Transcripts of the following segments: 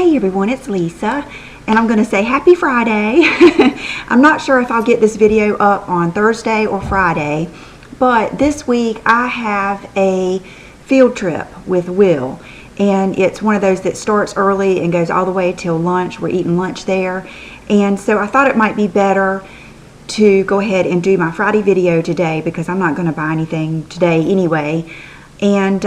Hey everyone, it's Lisa, and I'm going to say happy Friday. I'm not sure if I'll get this video up on Thursday or Friday, but this week I have a field trip with Will, and it's one of those that starts early and goes all the way till lunch. We're eating lunch there, and so I thought it might be better to go ahead and do my Friday video today because I'm not going to buy anything today anyway. And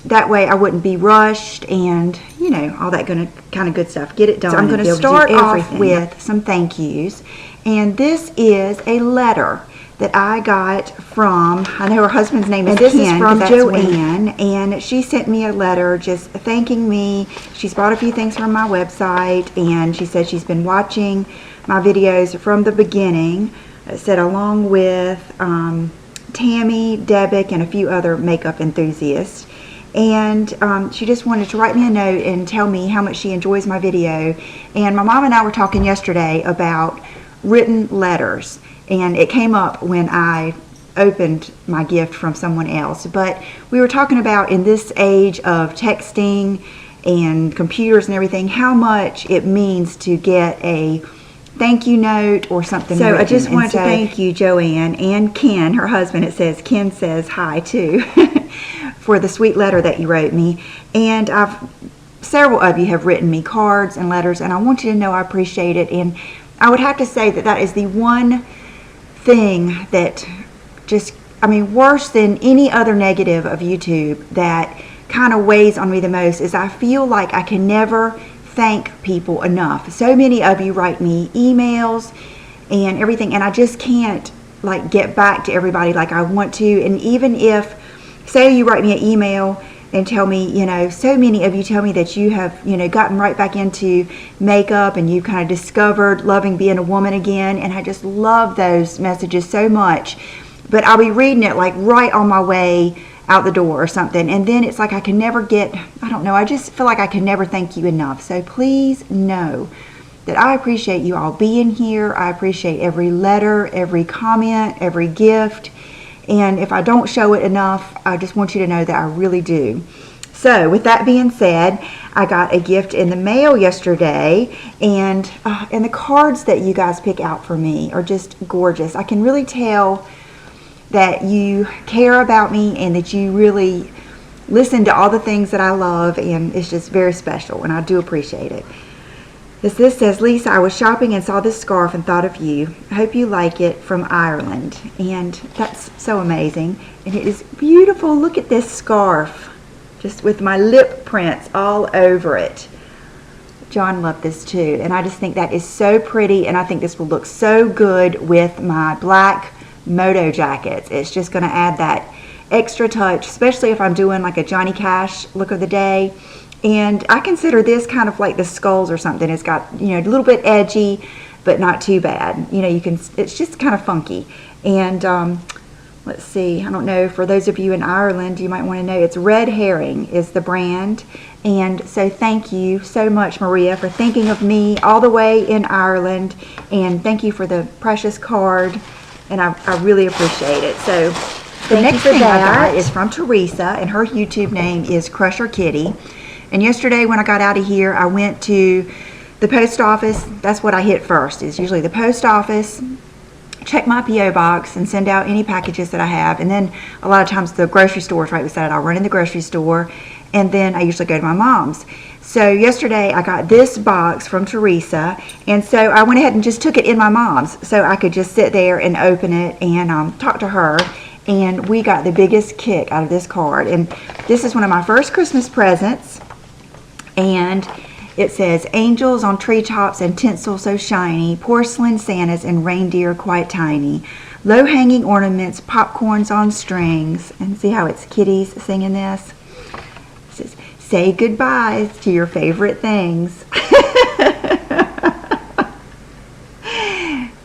that way I wouldn't be rushed and, you know, all that kind of good stuff. Get it done. So I'm going to start off with some thank yous. And this is a letter that I got from, I know her husband's name is Ken. This is from Joanne. And she sent me a letter just thanking me. She's bought a few things from my website. And she said she's been watching my videos from the beginning. It said along with Tammy, Debick, and a few other makeup enthusiasts, and she just wanted to write me a note and tell me how much she enjoys my video. And my mom and I were talking yesterday about written letters, and it came up when I opened my gift from someone else, but we were talking about in this age of texting and computers and everything, how much it means to get a thank you note or something. So I just wanted to thank you, Joanne, and Ken, her husband. It says, Ken says hi too, for the sweet letter that you wrote me. And several of you have written me cards and letters, and I want you to know I appreciate it. And I would have to say that that is the one thing that just, I mean, worse than any other negative of YouTube that kind of weighs on me the most is I feel like I can never thank people enough. So many of you write me emails and everything, and I just can't like get back to everybody like I want to. And even if, say you write me an email and tell me, you know, so many of you tell me that you have, you know, gotten right back into makeup and you've kind of discovered loving being a woman again, and I just love those messages so much. But I'll be reading it like right on my way out the door or something, and then it's like I can never get, I don't know, I just feel like I can never thank you enough. So please know that I appreciate you all being here. I appreciate every letter, every comment, every gift, and if I don't show it enough, I just want you to know that I really do. So with that being said, I got a gift in the mail yesterday, and the cards that you guys pick out for me are just gorgeous. I can really tell that you care about me and that you really listen to all the things that I love, and it's just very special, and I do appreciate it. This says, Lisa, I was shopping and saw this scarf and thought of you. I hope you like it, from Ireland. And that's so amazing, and it is beautiful. Look at this scarf, just with my lip prints all over it. John loved this too, and I just think that is so pretty, and I think this will look so good with my black moto jackets. It's just going to add that extra touch, especially if I'm doing like a Johnny Cash look of the day. And I consider this kind of like the skulls or something. It's got, you know, a little bit edgy, but not too bad. You know, you can, it's just kind of funky. And let's see, I don't know, for those of you in Ireland, you might want to know, it's Red Herring is the brand. And so thank you so much, Maria, for thinking of me all the way in Ireland, and thank you for the precious card, and I really appreciate it. So the next thing I got is from Teresa, and her YouTube name is Crusher Kitty. And yesterday when I got out of here, I went to the post office. That's what I hit first, is usually the post office, check my P.O. box and send out any packages that I have. And then a lot of times the grocery store is right beside it. I'll run in the grocery store, and then I usually go to my mom's. So yesterday I got this box from Teresa, and so I went ahead and just took it in my mom's so I could just sit there and open it and talk to her. And we got the biggest kick out of this card. And this is one of my first Christmas presents, and it says, angels on treetops and tinsel so shiny, porcelain Santas and reindeer quite tiny, low-hanging ornaments, popcorns on strings. And see how it's kitties singing this? It says, say goodbyes to your favorite things.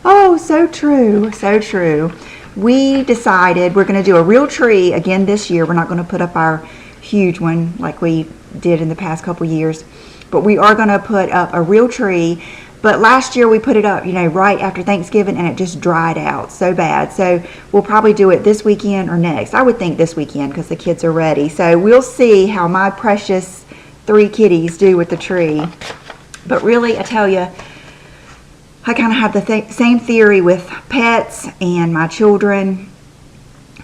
Oh, so true, so true. We decided we're going to do a real tree again this year. We're not going to put up our huge one like we did in the past couple years, but we are going to put up a real tree. But last year we put it up, you know, right after Thanksgiving, and it just dried out so bad. So we'll probably do it this weekend or next. I would think this weekend because the kids are ready. So we'll see how my precious 3 kitties do with the tree. But really, I tell you, I kind of have the same theory with pets and my children.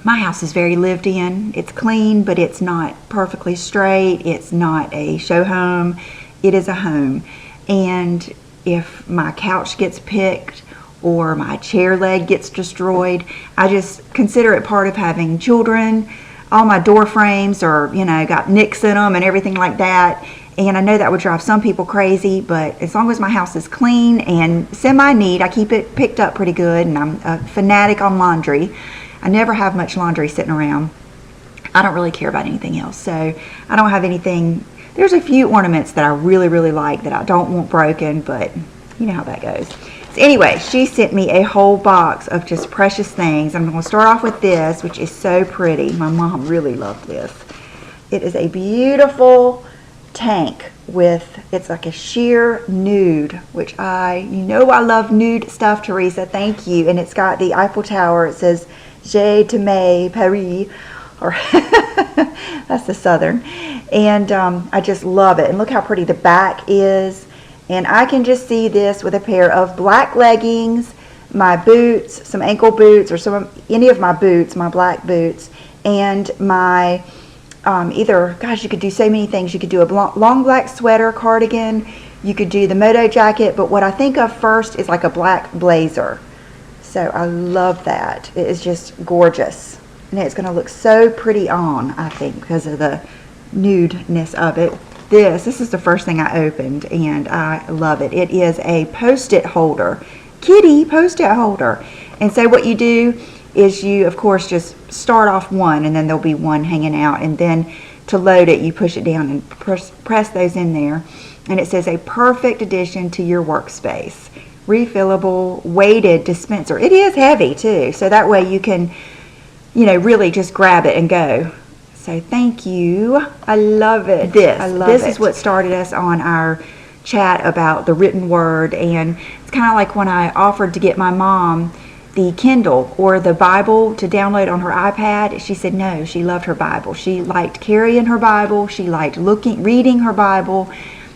My house is very lived in. It's clean, but it's not perfectly straight. It's not a show home. It is a home. And if my couch gets picked or my chair leg gets destroyed, I just consider it part of having children. All my door frames are, you know, got nicks in them and everything like that. And I know that would drive some people crazy, but as long as my house is clean and semi-neat, I keep it picked up pretty good, and I'm a fanatic on laundry. I never have much laundry sitting around. I don't really care about anything else, so I don't have anything. There's a few ornaments that I really, really like that I don't want broken, but you know how that goes. So anyway, she sent me a whole box of just precious things. I'm going to start off with this, which is so pretty. My mom really loved this. It is a beautiful tank with, it's like a sheer nude, which you know I love nude stuff, Teresa, thank you. And it's got the Eiffel Tower. It says Je t'aime Paris, or that's the southern. And I just love it. And look how pretty the back is. And I can just see this with a pair of black leggings, my boots, some ankle boots, or any of my boots, my black boots, and my either, gosh, you could do so many things. You could do a long black sweater, cardigan. You could do the moto jacket. But what I think of first is like a black blazer. So I love that. It is just gorgeous. And it's going to look so pretty on, I think, because of the nudeness of it. This is the first thing I opened, and I love it. It is a post-it holder. Kitty post-it holder. And so what you do is you, of course, just start off one, and then there'll be one hanging out, and then to load it, you push it down and press those in there, and it says a perfect addition to your workspace. Refillable, weighted dispenser. It is heavy, too, so that way you can, you know, really just grab it and go. So thank you. I love it. This is what started us on our chat about the written word, and it's kind of like when I offered to get my mom the Kindle or the Bible to download on her iPad. She said no, she loved her Bible. She liked carrying her Bible. She liked reading her Bible.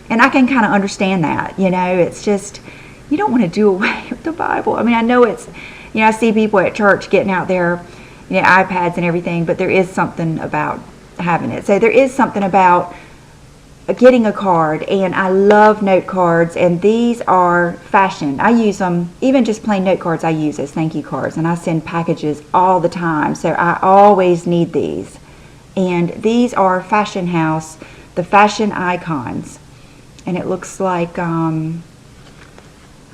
And I can kind of understand that. You know, it's just, you don't want to do away with the Bible. I mean, I know it's, you know, I see people at church getting out their, you know, iPads and everything, but there is something about having it. So there is something about getting a card, and I love note cards, and these are fashion. I use them, even just plain note cards I use as thank you cards, and I send packages all the time, so I always need these. And these are Fashion House, the fashion icons, and it looks like, I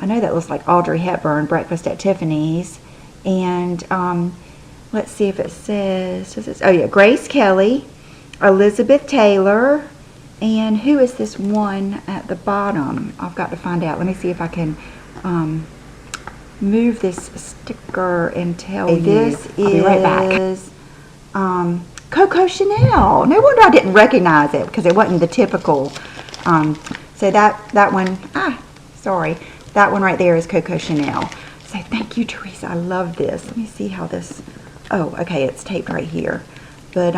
know that looks like Audrey Hepburn, Breakfast at Tiffany's, and let's see if it says, oh yeah, Grace Kelly, Elizabeth Taylor, and who is this one at the bottom? I've got to find out. Let me see if I can move this sticker and tell you. This is, I'll be right back. Coco Chanel. No wonder I didn't recognize it, because it wasn't the typical. So that one, sorry. That one right there is Coco Chanel. So thank you, Teresa. I love this. Let me see how this, oh, okay, it's taped right here. But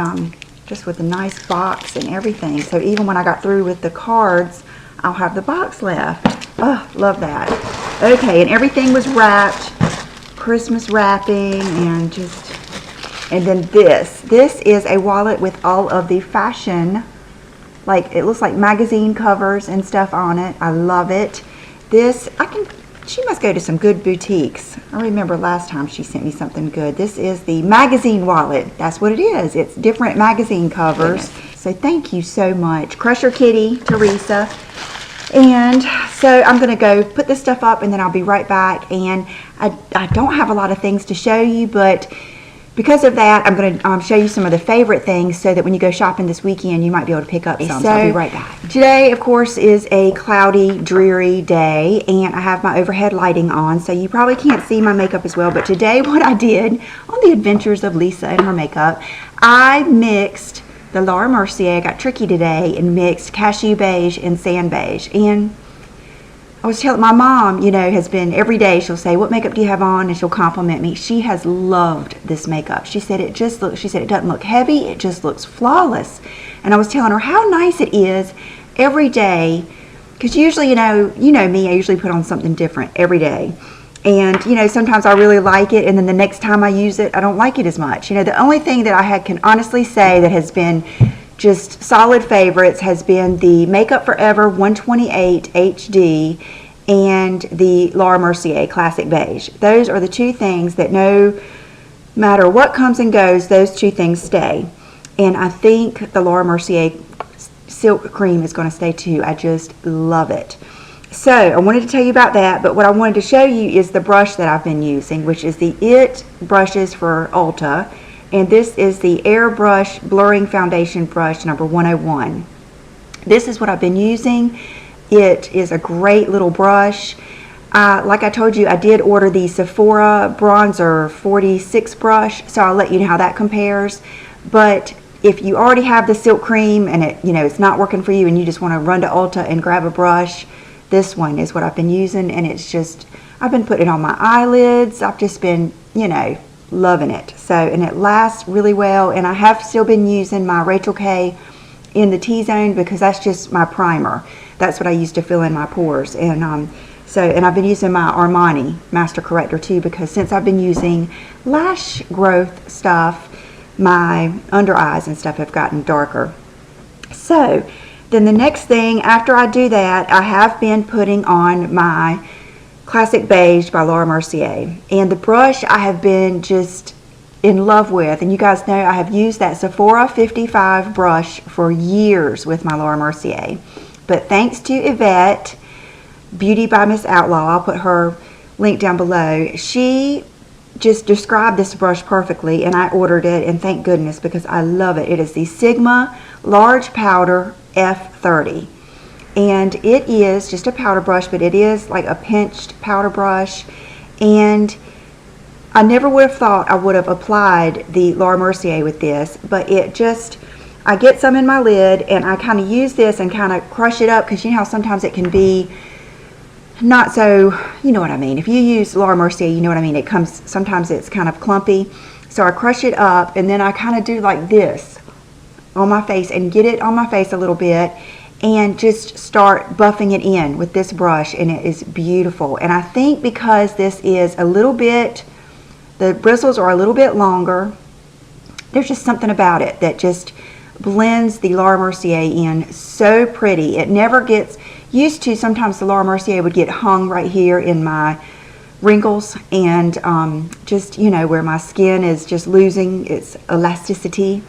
just with a nice box and everything. So even when I got through with the cards, I'll have the box left. Oh, love that. Okay, and everything was wrapped, Christmas wrapping, and then this is a wallet with all of the fashion, like it looks like magazine covers and stuff on it. I love it. This, she must go to some good boutiques. I remember last time she sent me something good. This is the magazine wallet. That's what it is. It's different magazine covers. So thank you so much. Crusher Kitty, Teresa. And so I'm going to go put this stuff up, and then I'll be right back. And I don't have a lot of things to show you, but because of that, I'm going to show you some of the favorite things so that when you go shopping this weekend, you might be able to pick up some. So I'll be right back. Today, of course, is a cloudy, dreary day, and I have my overhead lighting on, so you probably can't see my makeup as well. But today, what I did on the adventures of Lisa and her makeup, I mixed the Laura Mercier. I got tricky today and mixed Cashew Beige and Sand Beige. And I was telling my mom, you know, has been every day, she'll say, what makeup do you have on? And she'll compliment me. She has loved this makeup. She said it doesn't look heavy, it just looks flawless. And I was telling her how nice it is every day because usually, you know me, I usually put on something different every day. And, you know, sometimes I really like it, and then the next time I use it, I don't like it as much. You know, the only thing that I can honestly say that has been just solid favorites has been the Makeup Forever 128 HD and the Laura Mercier Classic Beige. Those are the two things that no matter what comes and goes, those two things stay. And I think the Laura Mercier Silk Cream is going to stay too. I just love it. So I wanted to tell you about that, but what I wanted to show you is the brush that I've been using, which is the IT brushes for Ulta, and this is the Airbrush Blurring Foundation Brush number 101. This is what I've been using. It is a great little brush. Like I told you, I did order the Sephora Bronzer 46 brush, so I'll let you know how that compares. But if you already have the Silk Cream and it's not working for you and you just want to run to Ulta and grab a brush, this one is what I've been using, and it's just, I've been putting it on my eyelids. I've just been, loving it. So, and it lasts really well, and I have still been using my Rachel K in the T-zone because that's just my primer. That's what I use to fill in my pores. And and I've been using my Armani Master Corrector too, because since I've been using lash growth stuff, my under eyes and stuff have gotten darker. So then the next thing after I do that, I have been putting on my Classic Beige by Laura Mercier. And the brush I have been just in love with, and you guys know I have used that Sephora 55 brush for years with my Laura Mercier. But thanks to Yvette, Beauty by Miss Outlaw, I'll put her link down below, she just described this brush perfectly, and I ordered it, and thank goodness, because I love it. It is the Sigma Large Powder F30, and it is just a powder brush, but it is like a pinched powder brush. And I never would have thought I would have applied the Laura Mercier with this, but it just, I get some in my lid and I kind of use this and kind of crush it up, because you know how sometimes it can be not so, you know what I mean. If you use Laura Mercier, you know what I mean. It comes, sometimes it's kind of clumpy. So I crush it up, and then I kind of do like this on my face and get it on my face a little bit and just start buffing it in with this brush, and it is beautiful. And I think because this is a little bit, the bristles are a little bit longer, there's just something about it that just blends the Laura Mercier in so pretty. It never gets used to, sometimes the Laura Mercier would get hung right here in my wrinkles and just, where my skin is just losing its elasticity,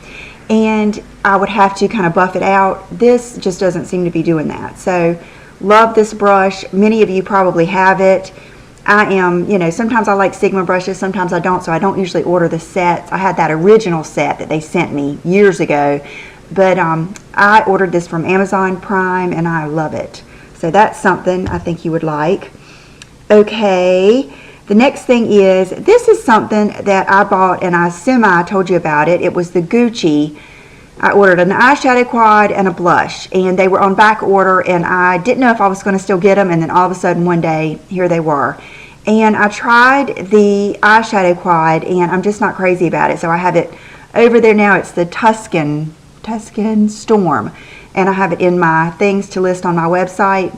and I would have to kind of buff it out. This just doesn't seem to be doing that. So love this brush. Many of you probably have it. I am, sometimes I like Sigma brushes, sometimes I don't, so I don't usually order the sets. I had that original set that they sent me years ago, but I ordered this from Amazon Prime, and I love it. So that's something I think you would like. Okay, the next thing is, this is something that I bought, and I told you about it. It was the Gucci. I ordered an eyeshadow quad and a blush, and they were on back order, and I didn't know if I was going to still get them, and then all of a sudden one day, here they were. And I tried the eyeshadow quad, and I'm just not crazy about it. So I have it over there now. It's the Tuscan Storm, and I have it in my things to list on my website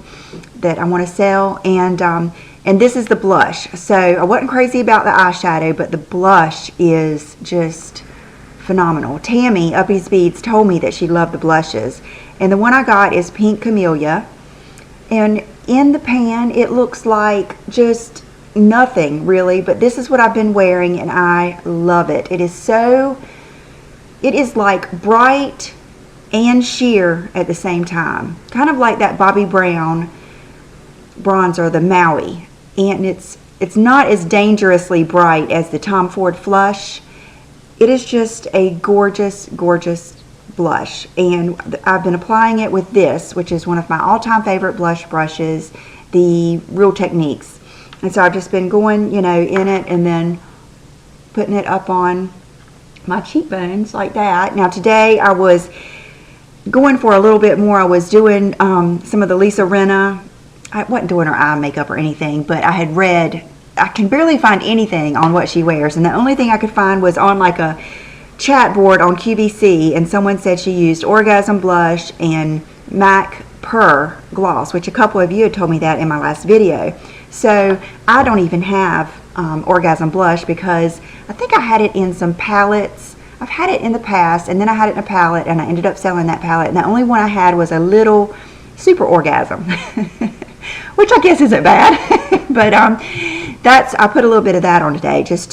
that I want to sell. And this is the blush. So I wasn't crazy about the eyeshadow, but the blush is just phenomenal. Tammy, Uppy's Beads, told me that she loved the blushes. And the one I got is Pink Camelia. And in the pan, it looks like just nothing really, but this is what I've been wearing, and I love it. It is like bright and sheer at the same time. Kind of like that Bobbi Brown bronzer, the Maui. And it's not as dangerously bright as the Tom Ford Flush. It is just a gorgeous, gorgeous blush. And I've been applying it with this, which is one of my all-time favorite blush brushes, the Real Techniques. And so I've just been going, in it and then putting it up on my cheekbones like that. Now today I was going for a little bit more. I was doing some of the Lisa Rinna. I wasn't doing her eye makeup or anything, but I had read, I can barely find anything on what she wears, and the only thing I could find was on like a chat board on QVC, and someone said she used Orgasm blush and MAC Purrr gloss, which a couple of you had told me that in my last video. So I don't even have Orgasm blush because I think I had it in some palettes. I've had it in the past, and then I had it in a palette, and I ended up selling that palette, and the only one I had was a little Super Orgasm, which I guess isn't bad. But I put a little bit of that on today just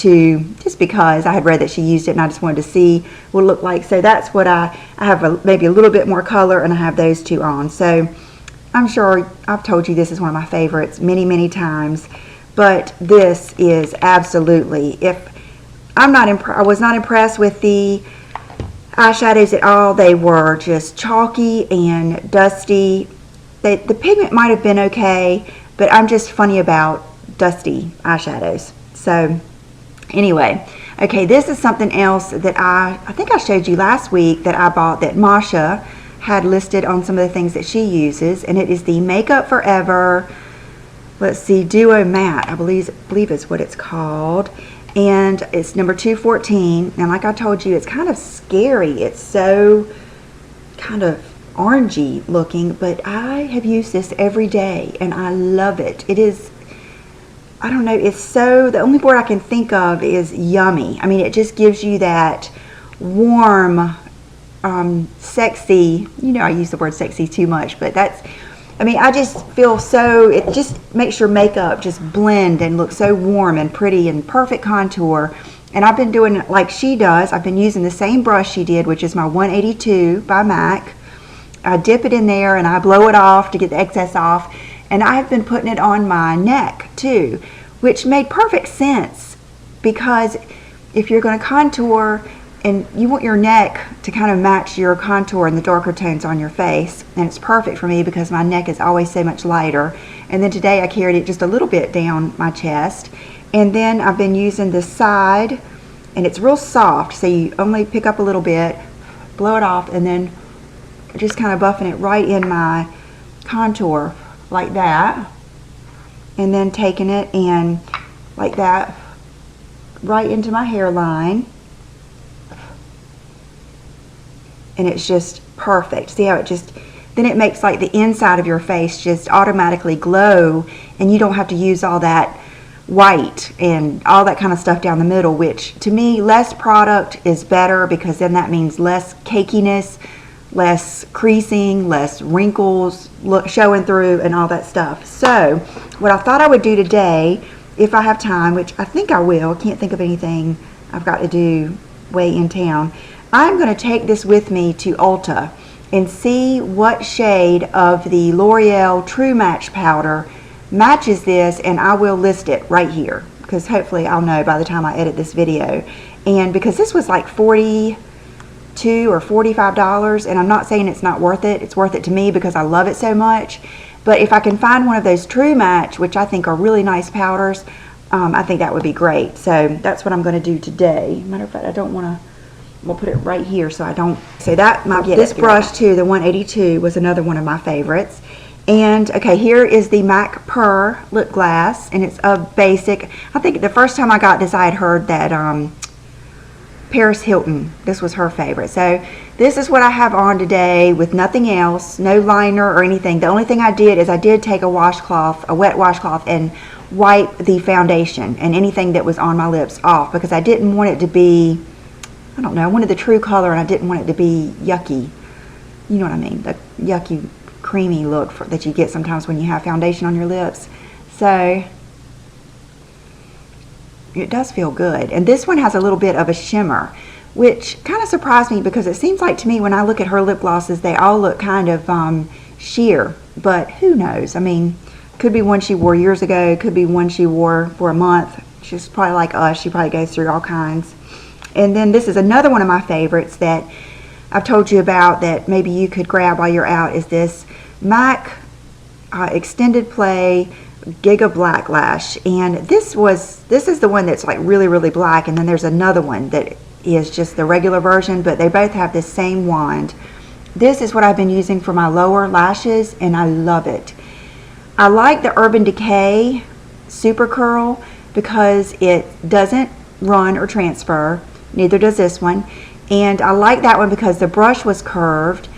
because I had read that she used it, and I just wanted to see what it looked like. So that's what I have, maybe a little bit more color, and I have those two on. So I'm sure I've told you this is one of my favorites many times, but this is absolutely, I was not impressed with the eyeshadows at all. They were just chalky and dusty. The pigment might have been okay, but I'm just funny about dusty eyeshadows. So anyway, okay, this is something else that I think I showed you last week that I bought that Masha had listed on some of the things that she uses, and it is the Makeup Forever, let's see, Duo Matte, I believe is what it's called. And it's number 214, and like I told you, it's kind of scary. It's so kind of orangey looking, but I have used this every day, and I love it. It is, I don't know, it's so, the only word I can think of is yummy. I mean, it just gives you that warm, sexy, you know, I use the word sexy too much, but that's, I mean, I just feel so, it just makes your makeup just blend and look so warm and pretty and perfect contour. And I've been doing it like she does. I've been using the same brush she did, which is my 182 by MAC. I dip it in there and I blow it off to get the excess off. And I've been putting it on my neck too, which made perfect sense, because if you're going to contour and you want your neck to kind of match your contour and the darker tones on your face, and it's perfect for me because my neck is always so much lighter. And then today I carried it just a little bit down my chest, and then I've been using this side, and it's real soft, so you only pick up a little bit, blow it off, and then just kind of buffing it right in my contour like that, and then taking it and like that right into my hairline. And it's just perfect. See how it just, then it makes like the inside of your face just automatically glow, and you don't have to use all that white and all that kind of stuff down the middle, which to me, less product is better, because then that means less cakiness, less creasing, less wrinkles showing through and all that stuff. So what I thought I would do today, if I have time, which I think I will, can't think of anything I've got to do way in town, I'm going to take this with me to Ulta and see what shade of the L'Oreal True Match powder matches this, and I will list it right here, because hopefully I'll know by the time I edit this video. And because this was like $42 or $45, and I'm not saying it's not worth it, it's worth it to me because I love it so much. But if I can find one of those True Match, which I think are really nice powders, I think that would be great. So that's what I'm going to do today. Matter of fact, I don't want to, we'll put it right here so I don't, so that, this brush too, the 182, was another one of my favorites. And okay, here is the MAC Purrr lip glass, and it's a basic, I think the first time I got this I had heard that Paris Hilton, this was her favorite. So this is what I have on today with nothing else, no liner or anything. The only thing I did is I did take a washcloth, a wet washcloth, and wipe the foundation and anything that was on my lips off, because I didn't want it to be, I don't know, I wanted the true color, and I didn't want it to be yucky. You know what I mean? The yucky, creamy look that you get sometimes when you have foundation on your lips. So it does feel good. And this one has a little bit of a shimmer, which kind of surprised me, because it seems like to me when I look at her lip glosses, they all look kind of sheer. But who knows? I mean, could be one she wore years ago, could be one she wore for a month. She's probably like us. She probably goes through all kinds. And then this is another one of my favorites that I've told you about that maybe you could grab while you're out, is this MAC Extended Play Giga Black Lash. And this is the one that's like really black, and then there's another one that is just the regular version, but they both have this same wand. This is what I've been using for my lower lashes, and I love it. I like the Urban Decay Super Curl because it doesn't run or transfer. Neither does this one. And I like that one because the brush was curved,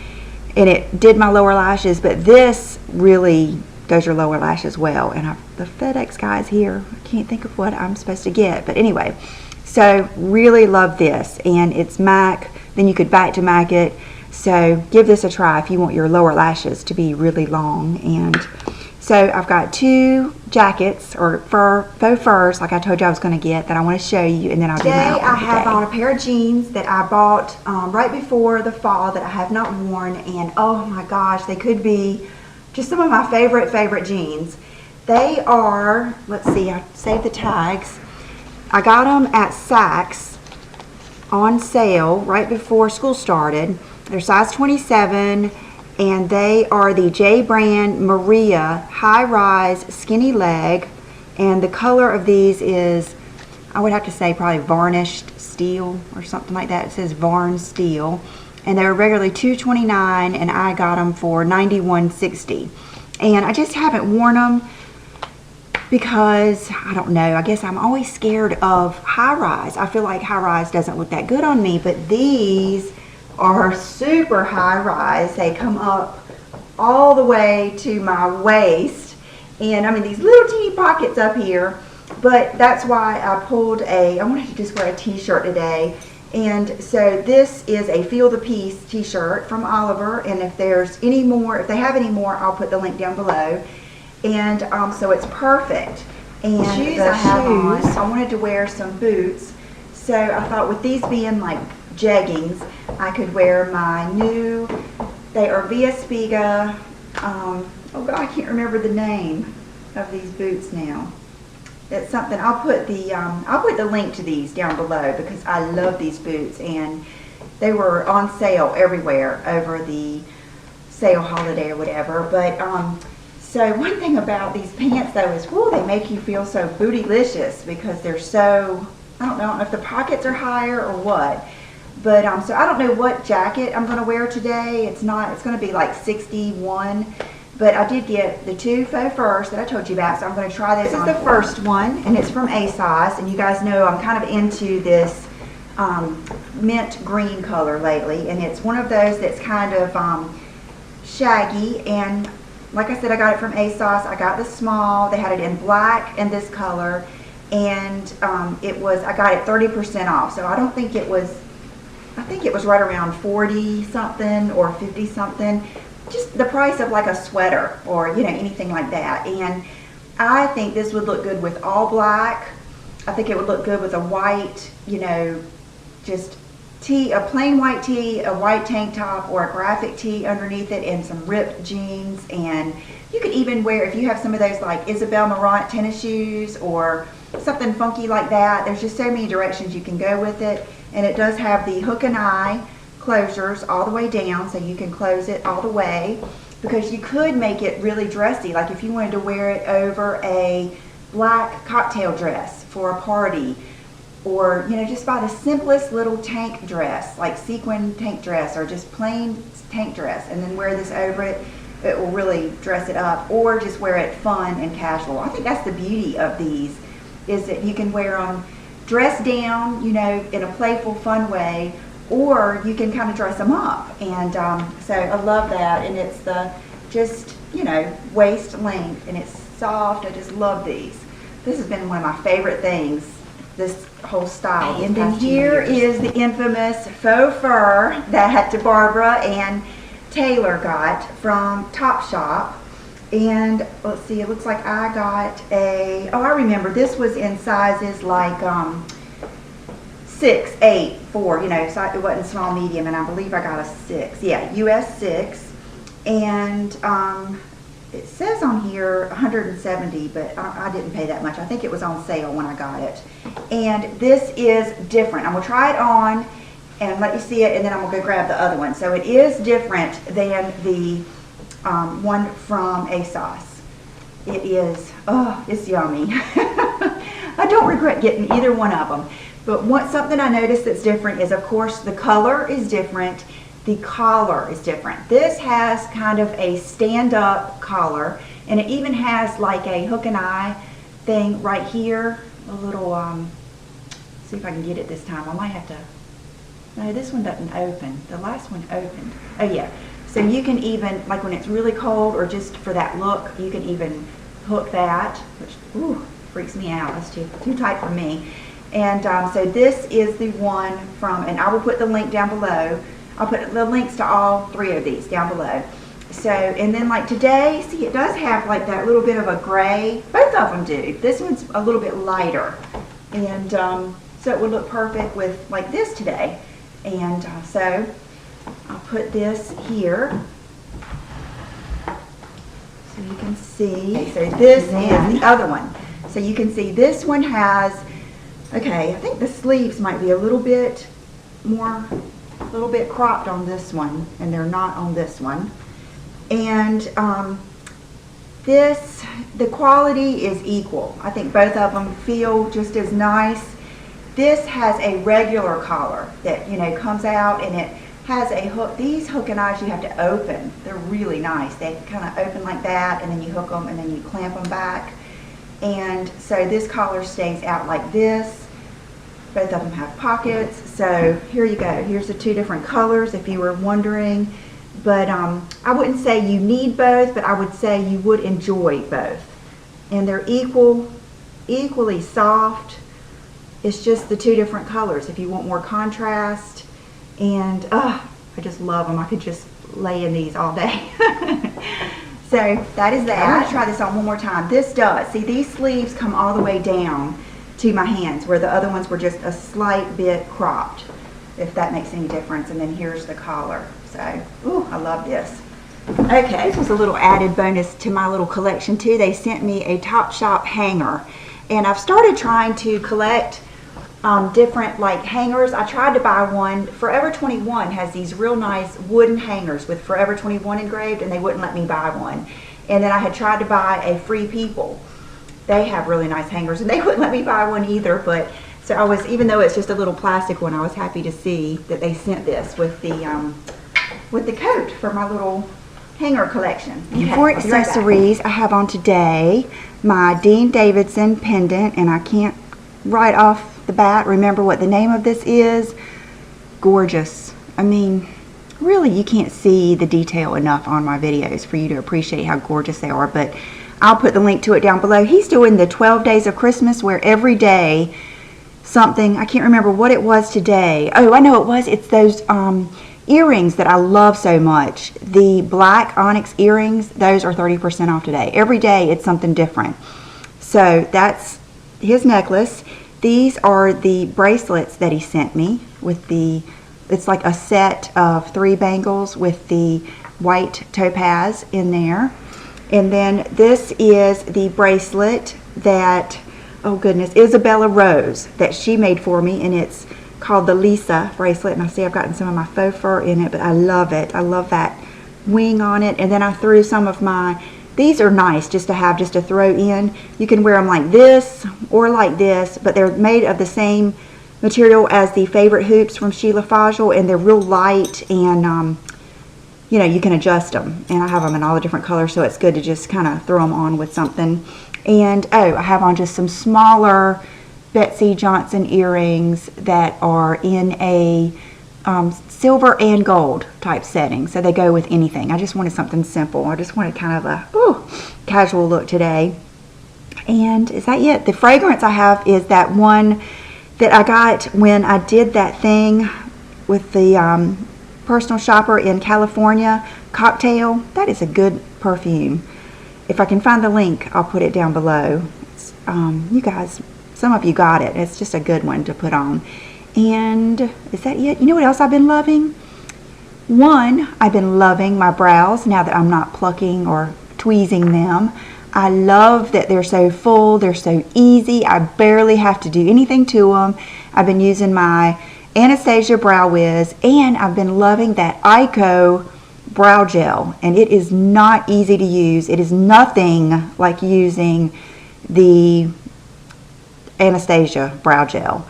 and it did my lower lashes, but this really does your lower lashes well. And the FedEx guy is here. I can't think of what I'm supposed to get, but anyway, so really love this. And it's MAC, then you could back to MAC it. So give this a try if you want your lower lashes to be really long. And so I've got 2 jackets or faux furs, like I told you I was going to get, that I want to show you, and then I'll do my outfit. Today I have on a pair of jeans that I bought right before the fall that I have not worn, and oh my gosh, they could be just some of my favorite jeans. They are, let's see, I saved the tags. I got them at Saks on sale right before school started. They're size 27. And they are the J brand Maria high rise skinny leg, and the color of these is, I would have to say, probably varnished steel or something like that. It says Varn Steel, and they were regularly $229, and I got them for $91.60. And I just haven't worn them because, I don't know, I guess I'm always scared of high rise. I feel like high rise doesn't look that good on me, but these are super high rise. They come up all the way to my waist, and I mean these little teeny pockets up here, but that's why I pulled I wanted to just wear a t-shirt today. And so this is a Feel the Peace t-shirt from Oliver, and if there's any more, if they have any more, I'll put the link down below. And so it's perfect. And shoes I have on, I wanted to wear some boots, so I thought with these being like jeggings, I could wear my new, they are Via Spiga, oh God, I can't remember the name of these boots now. It's something, I'll put the link to these down below because I love these boots, and they were on sale everywhere over the sale holiday or whatever. But so one thing about these pants though is, whoa, they make you feel so bootylicious because they're so, I don't know if the pockets are higher or what. But so I don't know what jacket I'm going to wear today. It's going to be like 61. But I did get the 2 faux furs that I told you about, so I'm going to try this on. This is the first one, and it's from ASOS. And you guys know I'm kind of into this mint green color lately. And it's one of those that's kind of shaggy. And like I said, I got it from ASOS. I got the small. They had it in black and this color. And I got it 30% off. So I don't think it was, I think it was right around 40 something or 50 something, just the price of like a sweater or, you know, anything like that. And I think this would look good with all black. I think it would look good with a white, you know, just tee, a plain white tee, a white tank top, or a graphic tee underneath it, and some ripped jeans. And you could even wear, if you have some of those like Isabel Marant tennis shoes or something funky like that, there's just so many directions you can go with it. And it does have the hook and eye closures all the way down, so you can close it all the way, because you could make it really dressy, like if you wanted to wear it over a black cocktail dress for a party, or, you know, just buy the simplest little tank dress, like sequin tank dress or just plain tank dress, and then wear this over it. It will really dress it up. Or just wear it fun and casual. I think that's the beauty of these, is that you can wear them dress down, you know, in a playful, fun way, or you can kind of dress them up. And so I love that. And it's the just, you know, waist length, and it's soft. I just love these. This has been one of my favorite things, this whole style. And then here is the infamous faux fur that Barbara and Taylor got from Topshop. And let's see, it looks like I got a, oh, I remember, this was in sizes like 6, 8, 4, you know, so it wasn't small, medium, and I believe I got a 6. Yeah, US 6. And it says on here 170, but I didn't pay that much. I think it was on sale when I got it. And this is different. I'm going to try it on and let you see it, and then I'm going to go grab the other one. So it is different than the one from ASOS. It is, oh, it's yummy. I don't regret getting either one of them. But something I noticed that's different is, of course, the color is different. The collar is different. This has kind of a stand-up collar, and it even has like a hook and eye thing right here. A little, see if I can get it this time. I might have to, no, this one doesn't open. The last one opened. Oh yeah. So you can even, like when it's really cold or just for that look, you can even hook that, which freaks me out. That's too tight for me. And so this is the one from, and I will put the link down below. I'll put the links to all 3 of these down below. So, and then like today, see, it does have like that little bit of a gray. Both of them do. This one's a little bit lighter. And so it would look perfect with like this today. And so I'll put this here so you can see. Okay, so this is the other one. So you can see this one has, okay, I think the sleeves might be a little bit cropped on this one, and they're not on this one. And the quality is equal. I think both of them feel just as nice. This has a regular collar that, you know, comes out, and it has a hook. These hook and eyes you have to open. They're really nice. They kind of open like that, and then you hook them, and then you clamp them back. And so this collar stays out like this. Both of them have pockets. So here you go. Here's the 2 different colors if you were wondering. But I wouldn't say you need both, but I would say you would enjoy both. And they're equally soft. It's just the 2 different colors if you want more contrast. And I just love them. I could just lay in these all day. So that is that. I'm going to try this on one more time. This does. See, these sleeves come all the way down to my hands, where the other ones were just a slight bit cropped, if that makes any difference. And then here's the collar. So, I love this. Okay, this was a little added bonus to my little collection too. They sent me a Topshop hanger, and I've started trying to collect different like hangers. I tried to buy one. Forever 21 has these real nice wooden hangers with Forever 21 engraved, and they wouldn't let me buy one. And then I had tried to buy a Free People. They have really nice hangers, and they wouldn't let me buy one either. But so I was, even though it's just a little plastic one, I was happy to see that they sent this with the coat for my little hanger collection. Okay, for accessories, I have on today my Dean Davidson pendant, and I can't right off the bat remember what the name of this is. Gorgeous. I mean, really, you can't see the detail enough on my videos for you to appreciate how gorgeous they are, but I'll put the link to it down below. He's doing the 12 days of Christmas, where every day something, I can't remember what it was today. Oh, I know it was. It's those earrings that I love so much. The black onyx earrings, those are 30% off today. Every day it's something different. So that's his necklace. These are the bracelets that he sent me with the, it's like a set of 3 bangles with the white topaz in there. And then this is the bracelet that, oh goodness, Isabella Rose, that she made for me, and it's called the Lisa bracelet. And I see I've gotten some of my faux fur in it, but I love it. I love that wing on it. And then I threw some of my, these are nice just to have, just to throw in. You can wear them like this or like this, but they're made of the same material as the Favorite hoops from Sheila Fajl, and they're real light, and you know, you can adjust them, and I have them in all the different colors, so it's good to just kind of throw them on with something. And oh, I have on just some smaller Betsy Johnson earrings that are in a silver and gold type setting, so they go with anything. I just wanted something simple. I just wanted kind of a casual look today. And is that it? The fragrance I have is that one that I got when I did that thing with the personal shopper in California, Cocktail. That is a good perfume. If I can find the link, I'll put it down below. It's, you guys, some of you got it. It's just a good one to put on. And is that it? You know what else I've been loving? One, I've been loving my brows now that I'm not plucking or tweezing them. I love that they're so full, they're so easy. I barely have to do anything to them. I've been using my Anastasia Brow Wiz, and I've been loving that Eyeko brow gel, and it is not easy to use. It is nothing like using the Anastasia brow gel.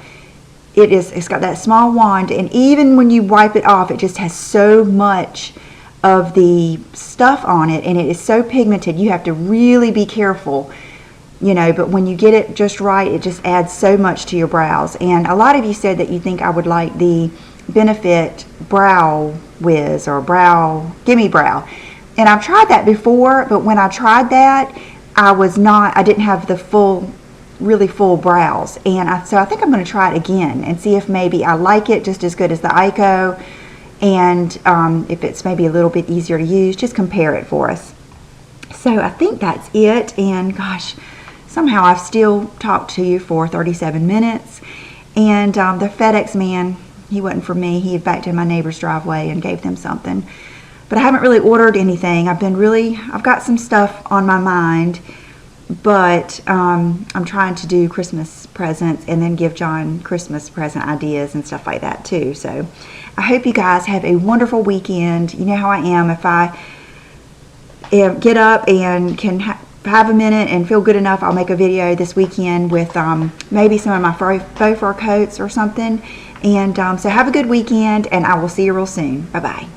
It's got that small wand, and even when you wipe it off, it just has so much of the stuff on it, and it is so pigmented. You have to really be careful, you know, but when you get it just right, it just adds so much to your brows. And a lot of you said that you think I would like the Benefit brow Wiz or Brow, Gimme Brow. And I've tried that before, but when I tried that, I didn't have the really full brows. And so I think I'm going to try it again and see if maybe I like it just as good as the Eyeko. And if it's maybe a little bit easier to use, just compare it for us. So I think that's it. And gosh, somehow I've still talked to you for 37 minutes. And the FedEx man, he wasn't for me. He backed in my neighbor's driveway and gave them something. But I haven't really ordered anything. I've got some stuff on my mind, but I'm trying to do Christmas presents and then give John Christmas present ideas and stuff like that too. So I hope you guys have a wonderful weekend. You know how I am. If I get up and can have a minute and feel good enough, I'll make a video this weekend with maybe some of my faux fur coats or something. And so have a good weekend, and I will see you real soon. Bye-bye.